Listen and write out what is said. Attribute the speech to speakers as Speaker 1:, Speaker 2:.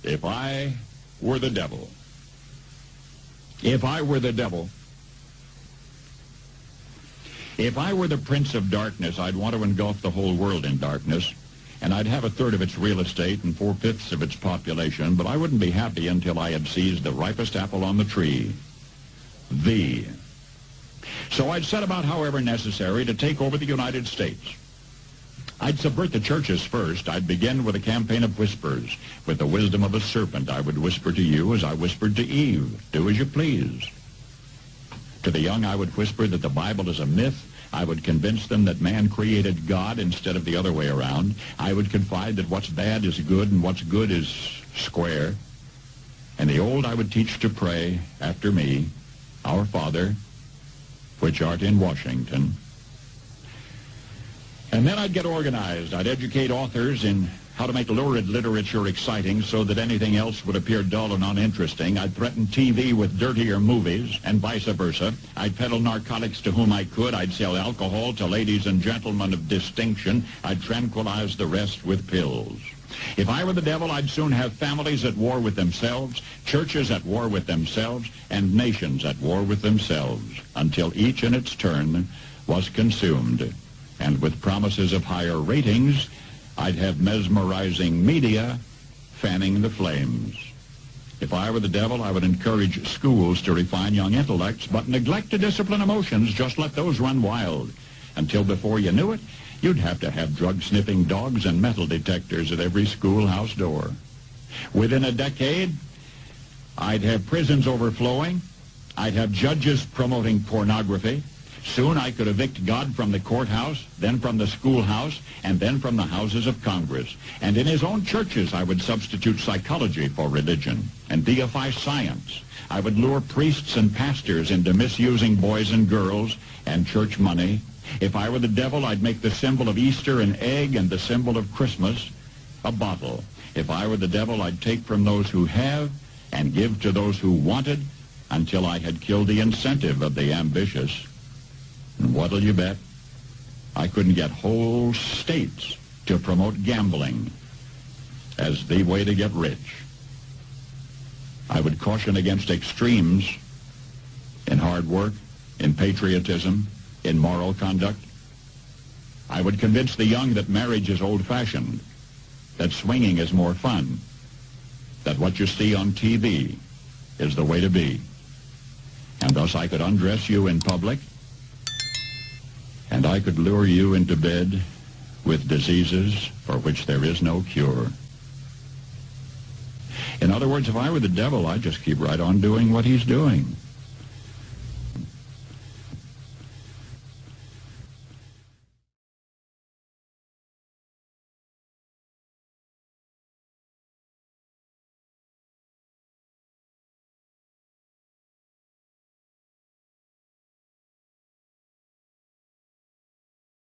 Speaker 1: If I were the devil, if I were the devil, if I were the prince of darkness, I'd want to engulf the whole world in darkness, and I'd have a third of its real estate and 4/5 of its population, but I wouldn't be happy until I had seized the ripest apple on the tree, thee. So I'd set about, however necessary, to take over the United States. I'd subvert the churches first. I'd begin with a campaign of whispers. With the wisdom of a serpent, I would whisper to you as I whispered to Eve, do as you please. To the young, I would whisper that the Bible is a myth. I would convince them that man created God instead of the other way around. I would confide that what's bad is good and what's good is square. And the old I would teach to pray after me, Our Father, which art in Washington. And then I'd get organized. I'd educate authors in how to make lurid literature exciting so that anything else would appear dull and uninteresting. I'd threaten TV with dirtier movies and vice versa. I'd peddle narcotics to whom I could. I'd sell alcohol to ladies and gentlemen of distinction. I'd tranquilize the rest with pills. If I were the devil, I'd soon have families at war with themselves, churches at war with themselves, and nations at war with themselves, until each in its turn was consumed. And with promises of higher ratings, I'd have mesmerizing media fanning the flames. If I were the devil, I would encourage schools to refine young intellects, but neglect to discipline emotions. Just let those run wild. Until before you knew it, you'd have to have drug-sniffing dogs and metal detectors at every schoolhouse door. Within a decade, I'd have prisons overflowing. I'd have judges promoting pornography. Soon I could evict God from the courthouse, then from the schoolhouse, and then from the houses of Congress. And in his own churches, I would substitute psychology for religion and deify science. I would lure priests and pastors into misusing boys and girls and church money. If I were the devil, I'd make the symbol of Easter an egg and the symbol of Christmas a bottle. If I were the devil, I'd take from those who have and give to those who wanted until I had killed the incentive of the ambitious. And what'll you bet? I couldn't get whole states to promote gambling as the way to get rich. I would caution against extremes in hard work, in patriotism, in moral conduct. I would convince the young that marriage is old-fashioned, that swinging is more fun, that what you see on TV is the way to be. And thus I could undress you in public, and I could lure you into bed with diseases for which there is no cure. In other words, if I were the devil, I'd just keep right on doing what he's doing.